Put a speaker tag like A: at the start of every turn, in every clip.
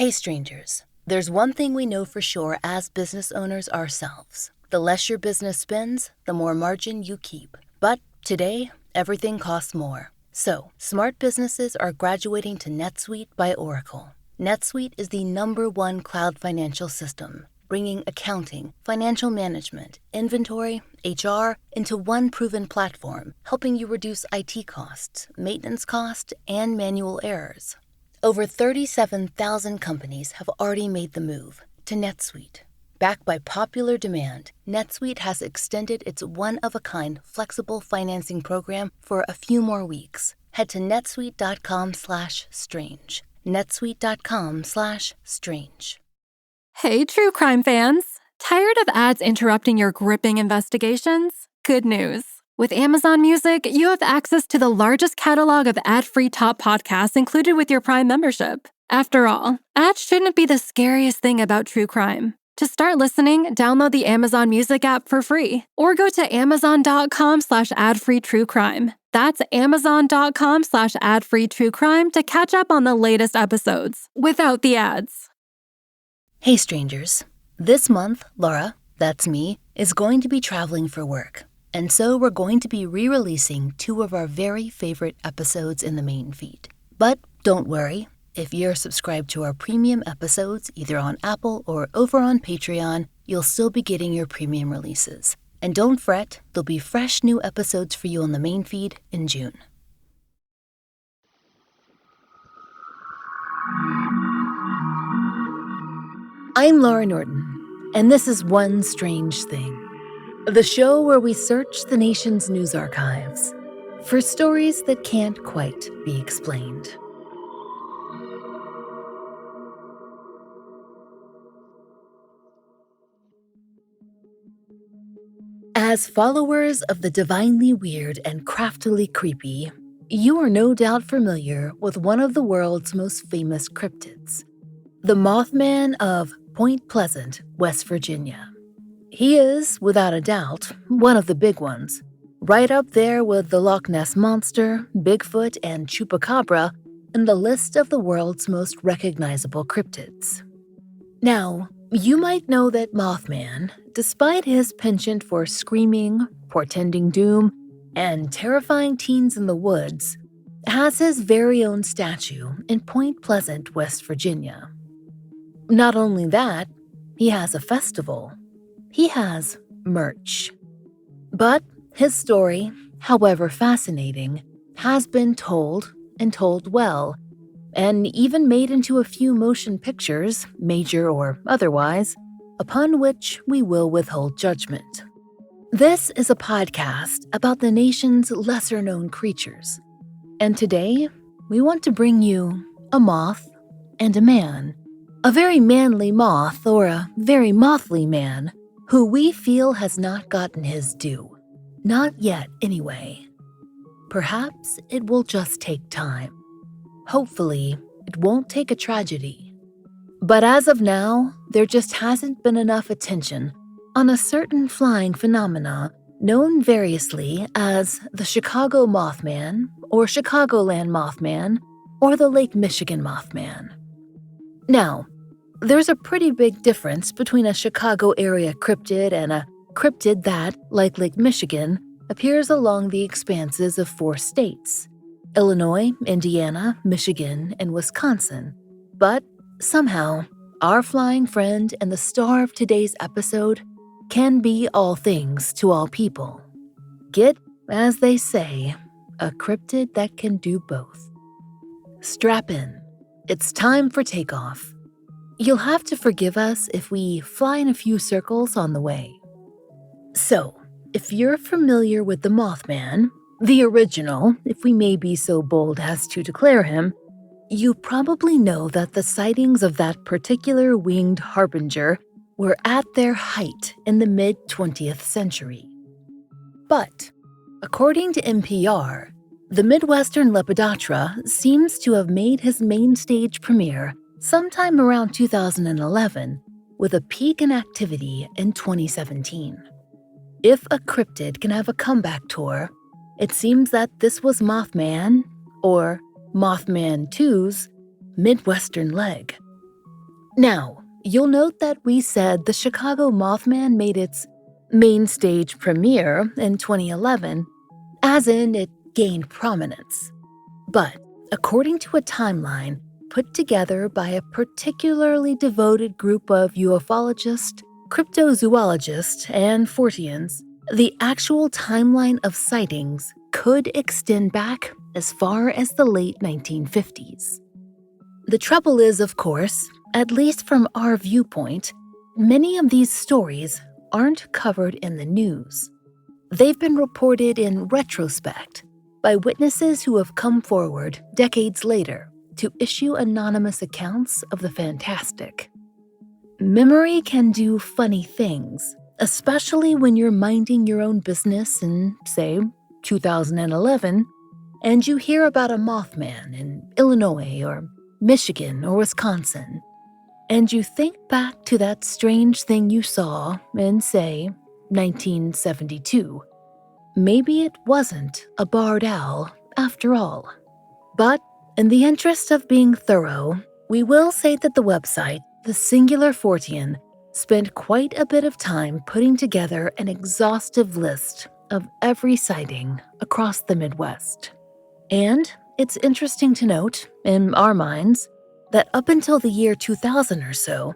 A: Hey strangers, there's one thing we know for sure as business owners ourselves. The less your business spends, the more margin you keep. But today, everything costs more. So, smart businesses are graduating to NetSuite by Oracle. NetSuite is the #1 cloud financial system, bringing accounting, financial management, inventory, HR into one proven platform, helping you reduce IT costs, maintenance costs, and manual errors. Over 37,000 companies have already made the move to NetSuite. Backed by popular demand, NetSuite has extended its one-of-a-kind flexible financing program for a few more weeks. Head to netsuite.com/strange. netsuite.com/strange.
B: Hey, true crime fans! Tired of ads interrupting your gripping investigations? Good news. With Amazon Music, you have access to the largest catalog of ad-free top podcasts included with your Prime membership. After all, ads shouldn't be the scariest thing about true crime. To start listening, download the Amazon Music app for free, or go to amazon.com/ad-free-true-crime. That's amazon.com/ad-free-true-crime to catch up on the latest episodes, without the ads.
A: Hey strangers, this month, Laurah, that's me, is going to be traveling for work. And so we're going to be re-releasing 2 of our very favorite episodes in the main feed. But don't worry, if you're subscribed to our premium episodes, either on Apple or over on Patreon, you'll still be getting your premium releases. And don't fret, there'll be fresh new episodes for you on the main feed in June. I'm Laurah Norton, and this is One Strange Thing, the show where we search the nation's news archives for stories that can't quite be explained. As followers of the divinely weird and craftily creepy, you are no doubt familiar with one of the world's most famous cryptids, the Mothman of Point Pleasant, West Virginia. He is, without a doubt, one of the big ones, right up there with the Loch Ness Monster, Bigfoot, and Chupacabra in the list of the world's most recognizable cryptids. Now, you might know that Mothman, despite his penchant for screaming, portending doom, and terrifying teens in the woods, has his very own statue in Point Pleasant, West Virginia. Not only that, he has a festival. He has merch. But his story, however fascinating, has been told, and told well, and even made into a few motion pictures, major or otherwise, upon which we will withhold judgment. This is a podcast about the nation's lesser-known creatures, and today we want to bring you a moth and a man, a very manly moth or a very mothly man, who we feel has not gotten his due. Not yet, anyway. Perhaps it will just take time. Hopefully, it won't take a tragedy. But as of now, there just hasn't been enough attention on a certain flying phenomena known variously as the Chicago Mothman, or Chicagoland Mothman, or the Lake Michigan Mothman. Now, there's a pretty big difference between a Chicago area cryptid and a cryptid that, like Lake Michigan, appears along the expanses of 4 states: Illinois, Indiana, Michigan, and Wisconsin. But somehow, our flying friend and the star of today's episode can be all things to all people. Get, as they say, a cryptid that can do both. Strap in. It's time for takeoff. You'll have to forgive us if we fly in a few circles on the way. So, if you're familiar with the Mothman, the original, if we may be so bold as to declare him, you probably know that the sightings of that particular winged harbinger were at their height in the mid-20th century. But, according to NPR, the Midwestern Lepidoptera seems to have made his main stage premiere sometime around 2011, with a peak in activity in 2017. If a cryptid can have a comeback tour, it seems that this was Mothman, or Mothman 2's, Midwestern leg. Now, you'll note that we said the Chicago Mothman made its main stage premiere in 2011, as in it gained prominence. But according to a timeline put together by a particularly devoted group of ufologists, cryptozoologists, and Forteans, the actual timeline of sightings could extend back as far as the late 1950s. The trouble is, of course, at least from our viewpoint, many of these stories aren't covered in the news. They've been reported in retrospect by witnesses who have come forward decades later to issue anonymous accounts of the fantastic. Memory can do funny things, especially when you're minding your own business in, say, 2011, and you hear about a Mothman in Illinois or Michigan or Wisconsin, and you think back to that strange thing you saw in, say, 1972. Maybe it wasn't a barred owl after all. But in the interest of being thorough, we will say that the website, The Singular Fortean, spent quite a bit of time putting together an exhaustive list of every sighting across the Midwest. And it's interesting to note, in our minds, that up until the year 2000 or so,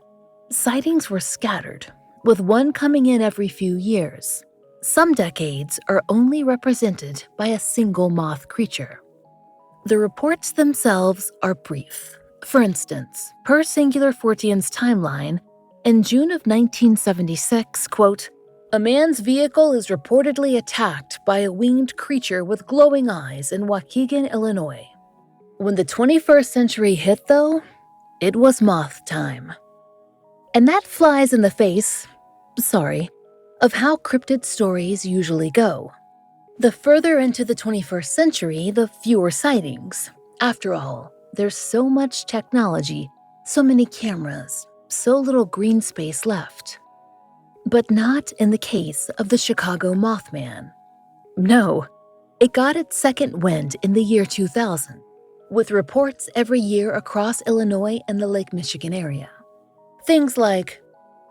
A: sightings were scattered, with one coming in every few years. Some decades are only represented by a single moth creature. The reports themselves are brief. For instance, per Singular Fortean's timeline, in June of 1976, quote, "A man's vehicle is reportedly attacked by a winged creature with glowing eyes in Waukegan, Illinois." When the 21st century hit, though, it was moth time. And that flies in the face, of how cryptid stories usually go. The further into the 21st century, the fewer sightings. After all, there's so much technology, so many cameras, so little green space left. But not in the case of the Chicago Mothman. No, it got its second wind in the year 2000, with reports every year across Illinois and the Lake Michigan area. Things like,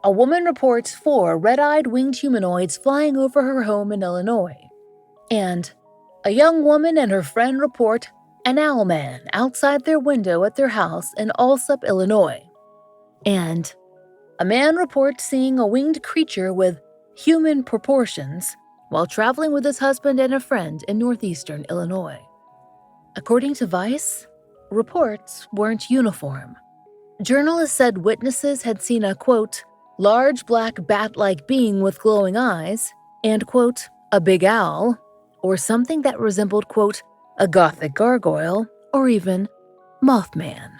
A: a woman reports 4 red-eyed winged humanoids flying over her home in Illinois. And a young woman and her friend report an owl man outside their window at their house in Alsop, Illinois. And a man reports seeing a winged creature with human proportions while traveling with his husband and a friend in northeastern Illinois. According to Vice, reports weren't uniform. Journalists said witnesses had seen a, quote, "large black bat-like being with glowing eyes," and, quote, "a big owl," or something that resembled, quote, "a gothic gargoyle," or even Mothman.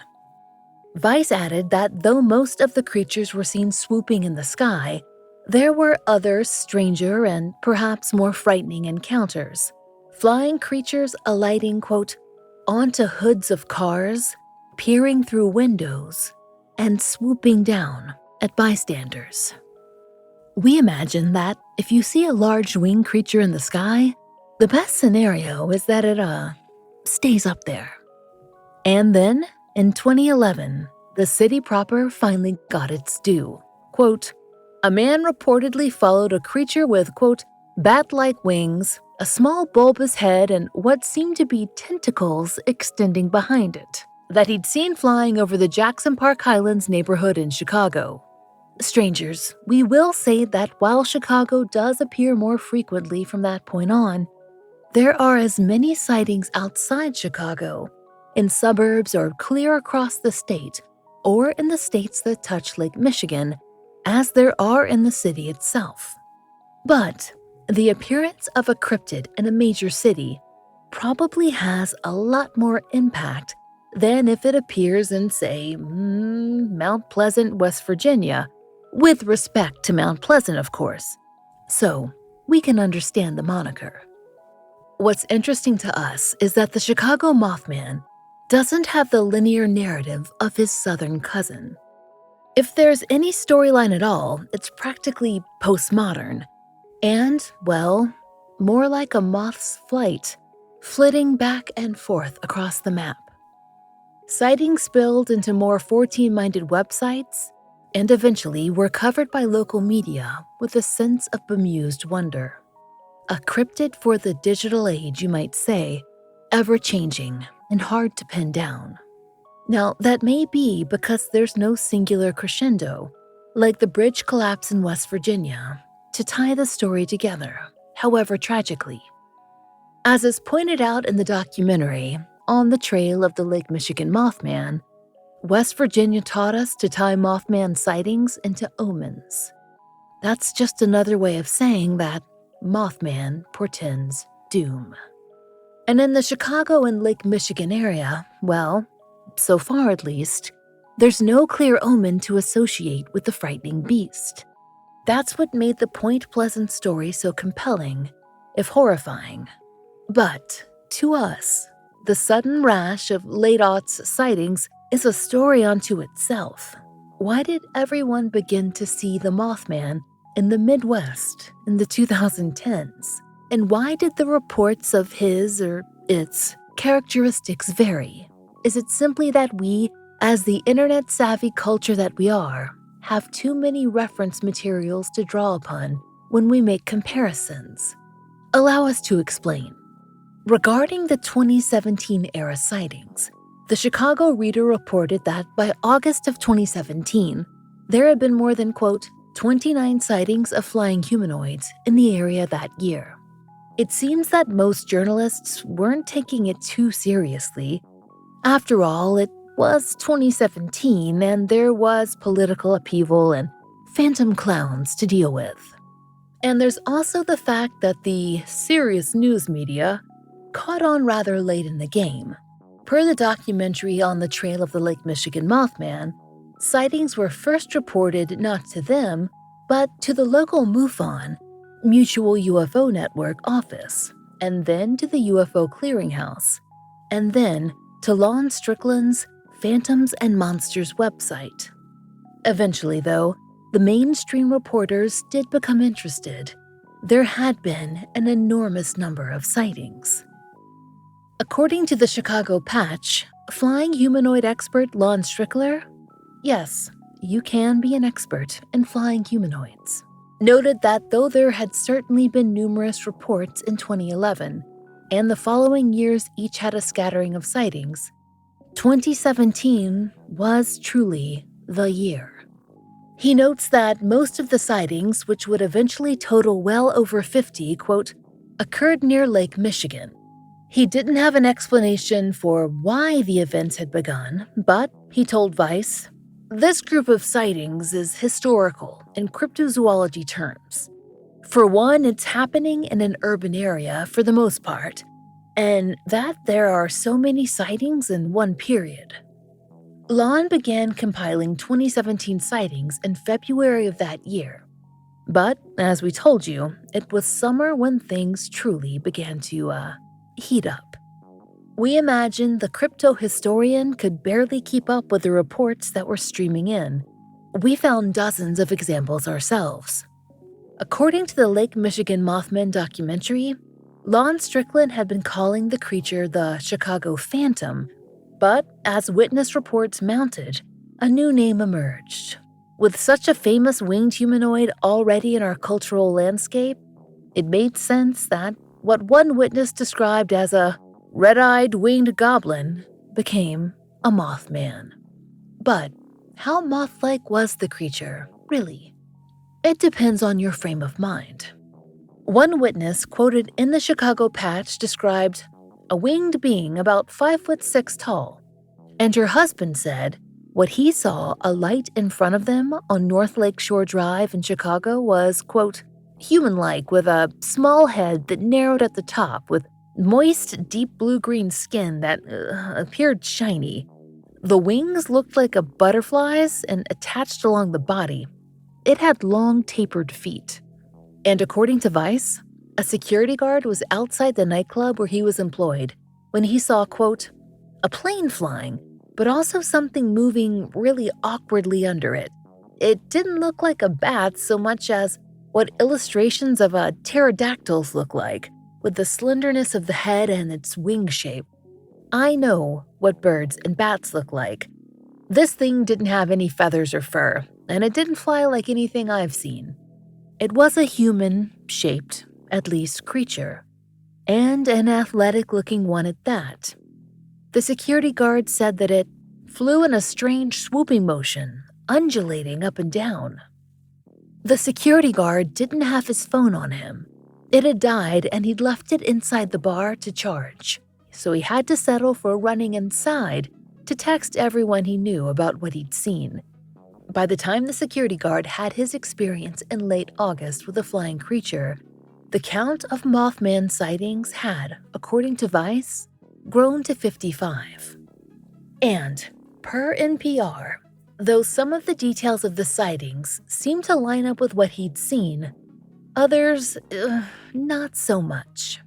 A: Vice added that though most of the creatures were seen swooping in the sky, there were other stranger and perhaps more frightening encounters. Flying creatures alighting, quote, "onto hoods of cars," peering through windows, and swooping down at bystanders. We imagine that if you see a large winged creature in the sky, the best scenario is that it, stays up there. And then, in 2011, the city proper finally got its due. Quote, "A man reportedly followed a creature with, quote, bat-like wings, a small bulbous head, and what seemed to be tentacles extending behind it, that he'd seen flying over the Jackson Park Highlands neighborhood in Chicago." Strangers, we will say that while Chicago does appear more frequently from that point on, there are as many sightings outside Chicago, in suburbs or clear across the state, or in the states that touch Lake Michigan, as there are in the city itself. But the appearance of a cryptid in a major city probably has a lot more impact than if it appears in, say, Mount Pleasant, West Virginia, with respect to Mount Pleasant, of course. So we can understand the moniker. What's interesting to us is that the Chicago Mothman doesn't have the linear narrative of his southern cousin. If there's any storyline at all, it's practically postmodern, and, well, more like a moth's flight, flitting back and forth across the map. Sightings spilled into more 14-minded websites and eventually were covered by local media with a sense of bemused wonder. A cryptid for the digital age, you might say, ever-changing and hard to pin down. Now, that may be because there's no singular crescendo, like the bridge collapse in West Virginia, to tie the story together, however tragically. As is pointed out in the documentary, On the Trail of the Lake Michigan Mothman, West Virginia taught us to tie Mothman sightings into omens. That's just another way of saying that Mothman portends doom. And in the Chicago and Lake Michigan area, well, so far at least, there's no clear omen to associate with the frightening beast. That's what made the Point Pleasant story so compelling, if horrifying. But, to us, the sudden rash of late-aughts sightings is a story unto itself. Why did everyone begin to see the Mothman in the Midwest in the 2010s? And why did the reports of his or its characteristics vary? Is it simply that we, as the internet-savvy culture that we are, have too many reference materials to draw upon when we make comparisons? Allow us to explain. Regarding the 2017-era sightings, the Chicago Reader reported that by August of 2017, there had been more than, quote, 29 sightings of flying humanoids in the area that year. It seems that most journalists weren't taking it too seriously. After all, it was 2017 and there was political upheaval and phantom clowns to deal with. And there's also the fact that the serious news media caught on rather late in the game. Per the documentary On the Trail of the Lake Michigan Mothman, sightings were first reported not to them, but to the local MUFON, Mutual UFO Network office, and then to the UFO Clearinghouse, and then to Lon Strickland's Phantoms and Monsters website. Eventually, though, the mainstream reporters did become interested. There had been an enormous number of sightings. According to the Chicago Patch, flying humanoid expert Lon Strickler, yes, you can be an expert in flying humanoids, noted that though there had certainly been numerous reports in 2011, and the following years each had a scattering of sightings, 2017 was truly the year. He notes that most of the sightings, which would eventually total well over 50, quote, occurred near Lake Michigan. He didn't have an explanation for why the events had begun, but he told Vice, "This group of sightings is historical in cryptozoology terms. For one, it's happening in an urban area for the most part, and that there are so many sightings in one period." Lon began compiling 2017 sightings in February of that year. But, as we told you, it was summer when things truly began to, heat up. We imagined the crypto historian could barely keep up with the reports that were streaming in. We found dozens of examples ourselves. According to the Lake Michigan Mothman documentary, Lon Strickland had been calling the creature the Chicago Phantom, but as witness reports mounted, a new name emerged. With such a famous winged humanoid already in our cultural landscape, it made sense that what one witness described as a red-eyed winged goblin became a Mothman. But how moth-like was the creature, really? It depends on your frame of mind. One witness quoted in the Chicago Patch described a winged being about 5'6" tall, and her husband said what he saw a light in front of them on North Lake Shore Drive in Chicago was, quote, human-like with a small head that narrowed at the top with moist, deep blue-green skin that appeared shiny. The wings looked like a butterfly's and attached along the body. It had long, tapered feet. And according to Vice, a security guard was outside the nightclub where he was employed when he saw, quote, a plane flying, but also something moving really awkwardly under it. It didn't look like a bat so much as what illustrations of pterodactyls look like, with the slenderness of the head and its wing shape. I know what birds and bats look like. This thing didn't have any feathers or fur, and it didn't fly like anything I've seen. It was a human-shaped, at least, creature, and an athletic-looking one at that. The security guard said that it flew in a strange swooping motion, undulating up and down. The security guard didn't have his phone on him. It had died and he'd left it inside the bar to charge, so he had to settle for running inside to text everyone he knew about what he'd seen. By the time the security guard had his experience in late August with a flying creature, the count of Mothman sightings had, according to Vice, grown to 55. And, per NPR, though some of the details of the sightings seemed to line up with what he'd seen, others, not so much.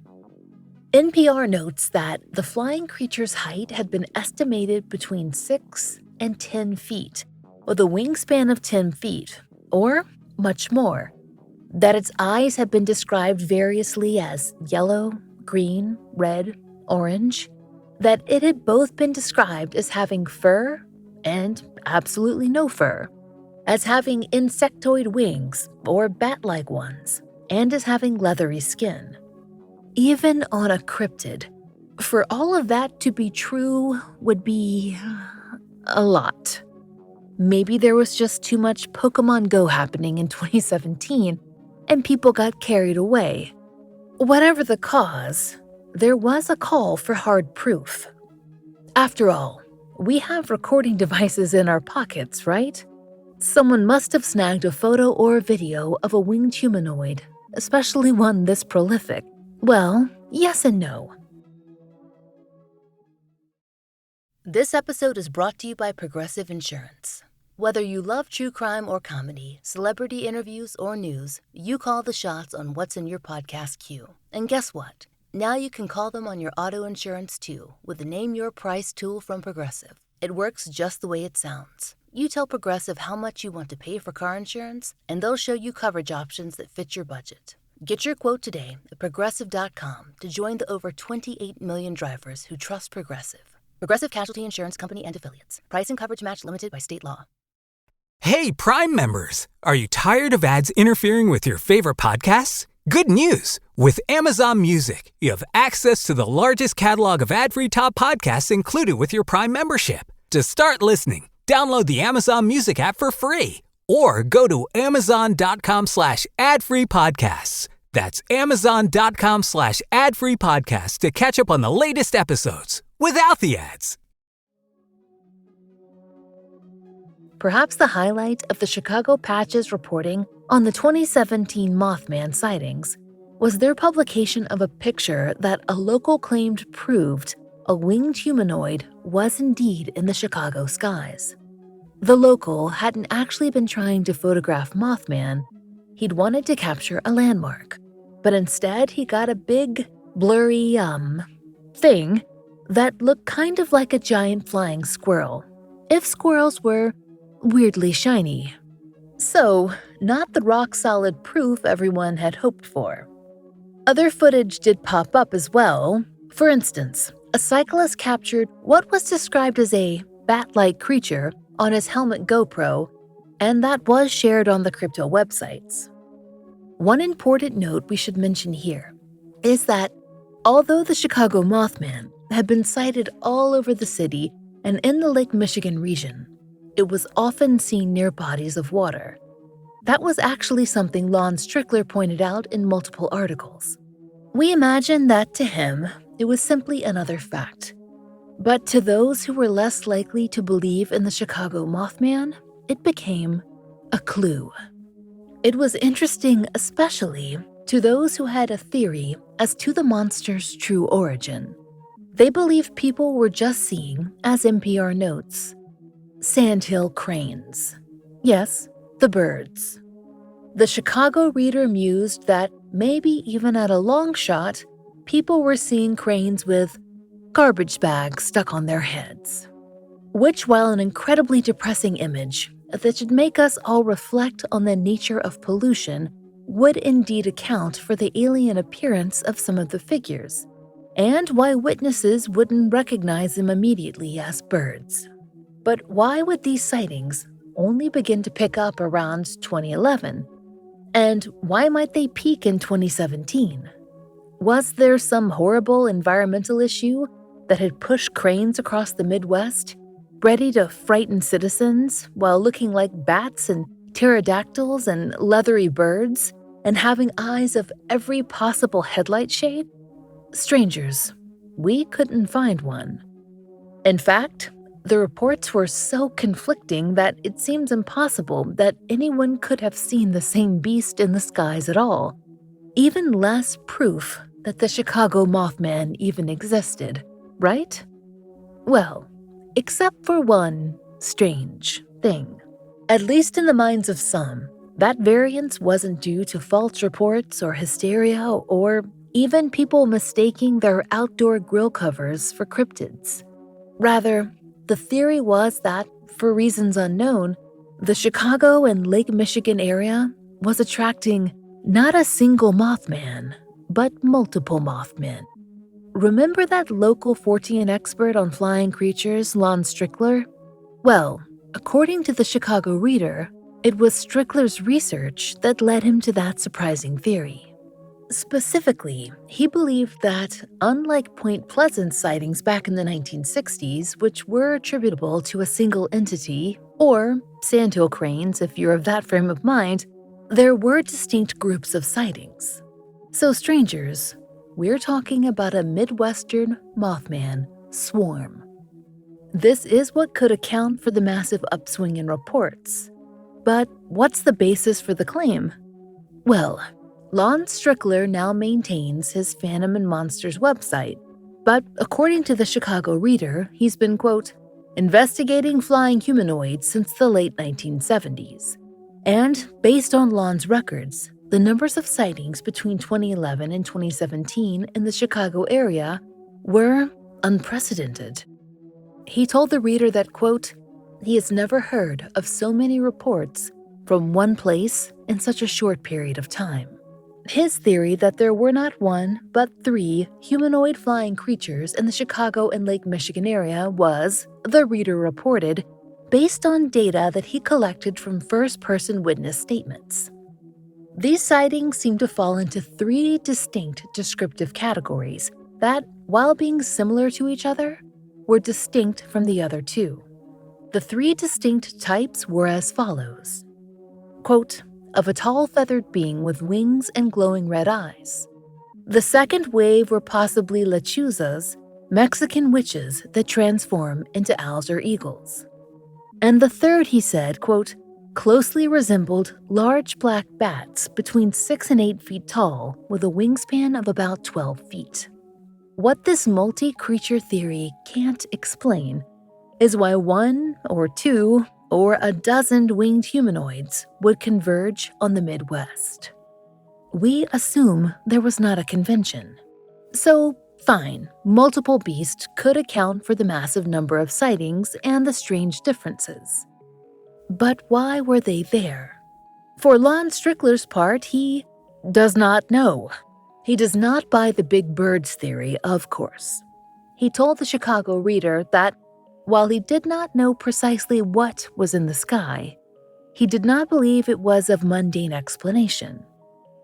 A: NPR notes that the flying creature's height had been estimated between 6 and 10 feet, with a wingspan of 10 feet, or much more. That its eyes had been described variously as yellow, green, red, orange. That it had both been described as having fur and absolutely no fur, as having insectoid wings or bat-like ones, and as having leathery skin. Even on a cryptid, for all of that to be true would be a lot. Maybe there was just too much Pokemon Go happening in 2017 and people got carried away. Whatever the cause, there was a call for hard proof. After all, we have recording devices in our pockets, right? Someone must have snagged a photo or a video of a winged humanoid, especially one this prolific. Well, yes and no. This episode is brought to you by Progressive Insurance. Whether you love true crime or comedy, celebrity interviews or news, you call the shots on what's in your podcast queue. And guess what? Now you can call them on your auto insurance too with the Name Your Price tool from Progressive. It works just the way it sounds. You tell Progressive how much you want to pay for car insurance, and they'll show you coverage options that fit your budget. Get your quote today at Progressive.com to join the over 28 million drivers who trust Progressive. Progressive Casualty Insurance Company and Affiliates. Price and coverage match limited by state law.
C: Hey, Prime members! Are you tired of ads interfering with your favorite podcasts? Good news! With Amazon Music, you have access to the largest catalog of ad-free top podcasts included with your Prime membership. To start listening, download the Amazon Music app for free or go to amazon.com/ad-free podcasts. That's amazon.com/ad-free podcasts to catch up on the latest episodes without the ads.
A: Perhaps the highlight of the Chicago Patch's reporting on the 2017 Mothman sightings was their publication of a picture that a local claimed proved a winged humanoid was indeed in the Chicago skies. The local hadn't actually been trying to photograph Mothman. He'd wanted to capture a landmark, but instead he got a big, blurry, thing that looked kind of like a giant flying squirrel, if squirrels were weirdly shiny. So, not the rock-solid proof everyone had hoped for. Other footage did pop up as well. For instance, a cyclist captured what was described as a bat-like creature on his helmet GoPro, and that was shared on the crypto websites. One important note we should mention here is that although the Chicago Mothman had been sighted all over the city and in the Lake Michigan region, it was often seen near bodies of water. That was actually something Lon Strickler pointed out in multiple articles. We imagine that to him, it was simply another fact. But to those who were less likely to believe in the Chicago Mothman, it became a clue. It was interesting especially to those who had a theory as to the monster's true origin. They believed people were just seeing, as NPR notes, sandhill cranes. Yes, the birds. The Chicago Reader mused that maybe even at a long shot, people were seeing cranes with garbage bags stuck on their heads. Which, while an incredibly depressing image that should make us all reflect on the nature of pollution, would indeed account for the alien appearance of some of the figures. and why witnesses wouldn't recognize them immediately as birds. But why would these sightings only begin to pick up around 2011? And why might they peak in 2017? Was there some horrible environmental issue that had pushed cranes across the Midwest, ready to frighten citizens while looking like bats and pterodactyls and leathery birds and having eyes of every possible headlight shade? Strangers, we couldn't find one. In fact, the reports were so conflicting that it seems impossible that anyone could have seen the same beast in the skies at all. Even less proof that the Chicago Mothman even existed, right? Well, except for one strange thing. At least in the minds of some, that variance wasn't due to false reports or hysteria or even people mistaking their outdoor grill covers for cryptids. Rather, the theory was that, for reasons unknown, the Chicago and Lake Michigan area was attracting not a single Mothman, but multiple Mothmen. Remember that local Fortean expert on flying creatures, Lon Strickler? Well, according to the Chicago Reader, it was Strickler's research that led him to that surprising theory. Specifically, he believed that, unlike Point Pleasant sightings back in the 1960s, which were attributable to a single entity, or sandhill cranes if you're of that frame of mind, there were distinct groups of sightings. So strangers, we're talking about a Midwestern Mothman swarm. This is what could account for the massive upswing in reports. But what's the basis for the claim? Well, Lon Strickler now maintains his Phantom and Monsters website, but according to the Chicago Reader, he's been, quote, investigating flying humanoids since the late 1970s. And based on Lon's records, the numbers of sightings between 2011 and 2017 in the Chicago area were unprecedented. He told the Reader that, quote, he has never heard of so many reports from one place in such a short period of time. His theory that there were not one, but 3 humanoid flying creatures in the Chicago and Lake Michigan area was, the Reader reported, based on data that he collected from first-person witness statements. These sightings seem to fall into 3 distinct descriptive categories that, while being similar to each other, were distinct from the other 2. The 3 distinct types were as follows. Quote, of a tall feathered being with wings and glowing red eyes. The second wave were possibly lechuzas, Mexican witches that transform into owls or eagles. And the third, he said, quote, closely resembled large black bats between 6 and 8 feet tall with a wingspan of about 12 feet. What this multi-creature theory can't explain is why 1 or 2 or a dozen winged humanoids would converge on the Midwest. We assume there was not a convention. So, fine, multiple beasts could account for the massive number of sightings and the strange differences. But why were they there? For Lon Strickler's part, he does not know. He does not buy the big birds theory, of course. He told the Chicago Reader that while he did not know precisely what was in the sky, he did not believe it was of mundane explanation.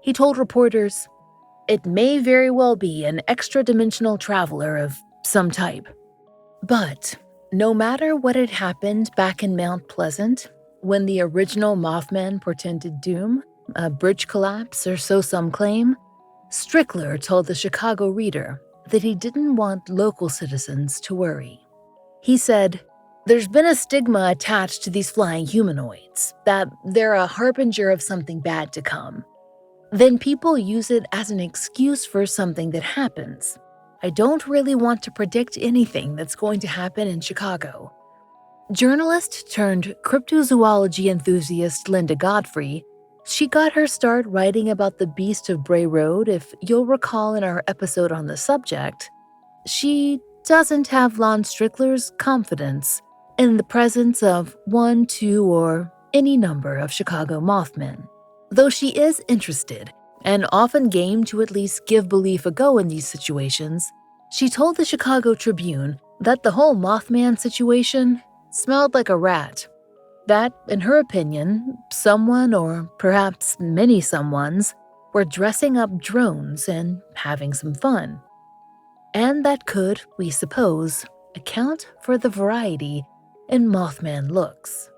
A: He told reporters, it may very well be an extra-dimensional traveler of some type. But no matter what had happened back in Mount Pleasant, when the original Mothman portended doom, a bridge collapse or so some claim, Strickler told the Chicago Reader that he didn't want local citizens to worry. He said, there's been a stigma attached to these flying humanoids, that they're a harbinger of something bad to come. Then people use it as an excuse for something that happens. I don't really want to predict anything that's going to happen in Chicago. Journalist turned cryptozoology enthusiast Linda Godfrey, she got her start writing about the Beast of Bray Road, if you'll recall in our episode on the subject. She doesn't have Lon Strickler's confidence in the presence of 1, 2, or any number of Chicago Mothmen. Though she is interested, and often game to at least give belief a go in these situations, She told the Chicago Tribune that the whole Mothman situation smelled like a rat. That, in her opinion, someone or perhaps many someones were dressing up drones and having some fun. And that could, we suppose, account for the variety in Mothman looks.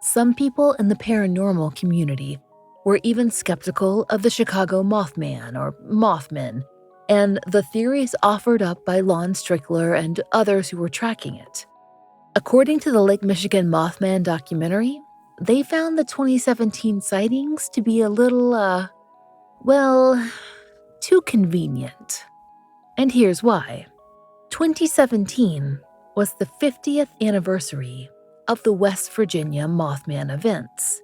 A: Some people in the paranormal community were even skeptical of the Chicago Mothman or Mothman and the theories offered up by Lon Strickler and others who were tracking it. According to the Lake Michigan Mothman documentary, they found the 2017 sightings to be a little, too convenient. And here's why. 2017 was the 50th anniversary of the West Virginia Mothman events.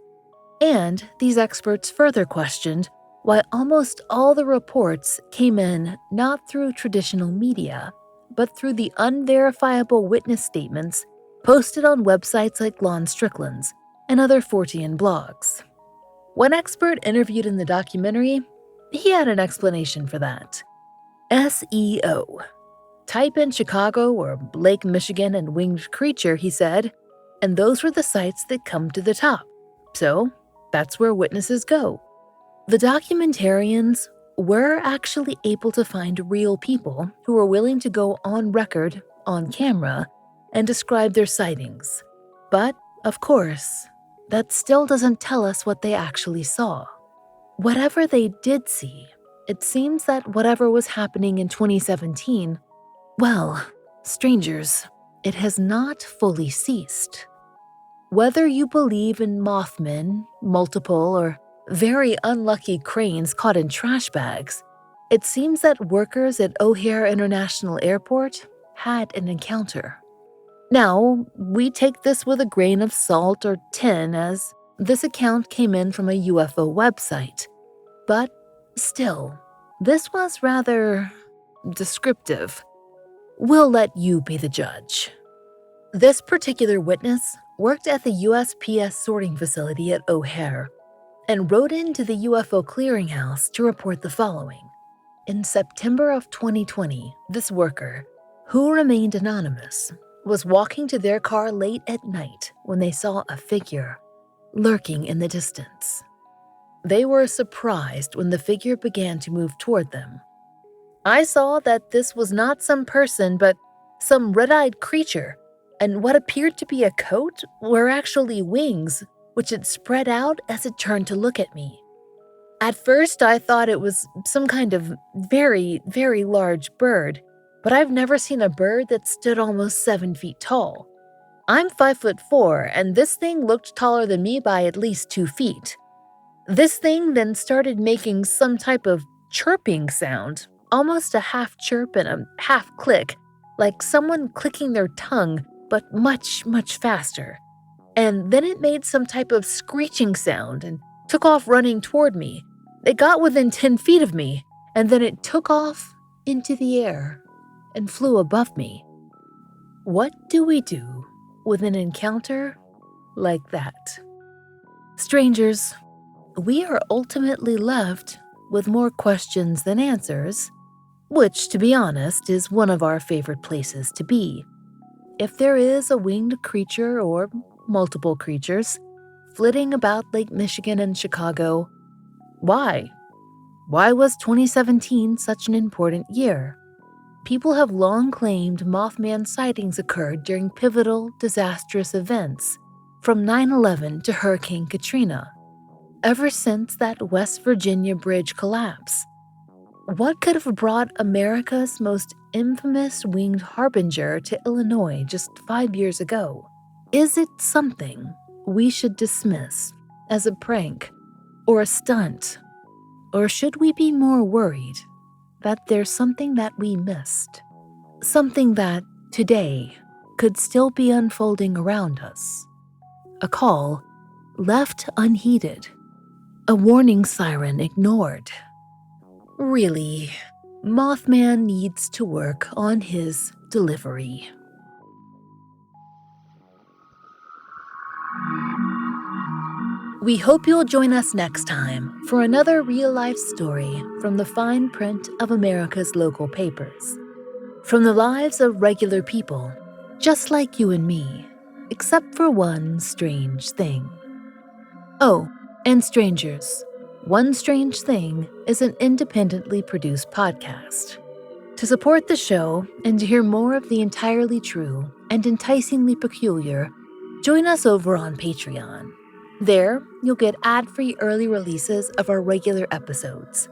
A: And these experts further questioned why almost all the reports came in not through traditional media, but through the unverifiable witness statements posted on websites like Lon Strickland's and other Fortean blogs. One expert interviewed in the documentary, he had an explanation for that. SEO. Type in Chicago or Lake Michigan and winged creature, he said, and those were the sites that come to the top. So that's where witnesses go. The documentarians were actually able to find real people who were willing to go on record, on camera, and describe their sightings. But, of course, that still doesn't tell us what they actually saw. Whatever they did see, it seems that whatever was happening in 2017, well, strangers, it has not fully ceased. Whether you believe in Mothmen, multiple or very unlucky cranes caught in trash bags, it seems that workers at O'Hare International Airport had an encounter. Now, we take this with a grain of salt or tin as this account came in from a UFO website. But still, this was rather descriptive. We'll let you be the judge. This particular witness worked at the USPS sorting facility at O'Hare and wrote into the UFO clearinghouse to report the following. In September of 2020, this worker, who remained anonymous, was walking to their car late at night when they saw a figure lurking in the distance. They were surprised when the figure began to move toward them. I saw that this was not some person but some red-eyed creature, and what appeared to be a coat were actually wings, which had spread out as it turned to look at me. At first, I thought it was some kind of very, very large bird, but I've never seen a bird that stood almost 7 feet tall. I'm 5'4", and this thing looked taller than me by at least 2 feet. This thing then started making some type of chirping sound, almost a half chirp and a half click, like someone clicking their tongue, but much, much faster. And then it made some type of screeching sound and took off running toward me. It got within 10 feet of me, and then it took off into the air and flew above me. What do we do with an encounter like that? Strangers, we are ultimately left with more questions than answers, which, to be honest, is one of our favorite places to be. If there is a winged creature or multiple creatures flitting about Lake Michigan and Chicago, why? Why was 2017 such an important year? People have long claimed Mothman sightings occurred during pivotal, disastrous events, from 9/11 to Hurricane Katrina, ever since that West Virginia bridge collapse. What could have brought America's most infamous winged harbinger to Illinois just 5 years ago? Is it something we should dismiss as a prank or a stunt? Or should we be more worried that there's something that we missed? Something that, today, could still be unfolding around us? A call left unheeded. A warning siren ignored. Really, Mothman needs to work on his delivery. We hope you'll join us next time for another real-life story from the fine print of America's local papers. from the lives of regular people, just like you and me, except for one strange thing. Oh, and strangers, One Strange Thing is an independently produced podcast. To support the show and to hear more of the entirely true and enticingly peculiar, join us over on Patreon. There, you'll get ad-free early releases of our regular episodes,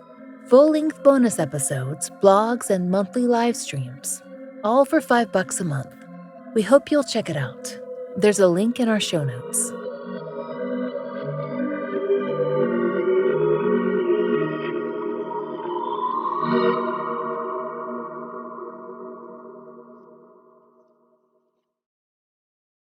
A: full-length bonus episodes, blogs, and monthly live streams, all for $5 a month. We hope you'll check it out. There's a link in our show notes.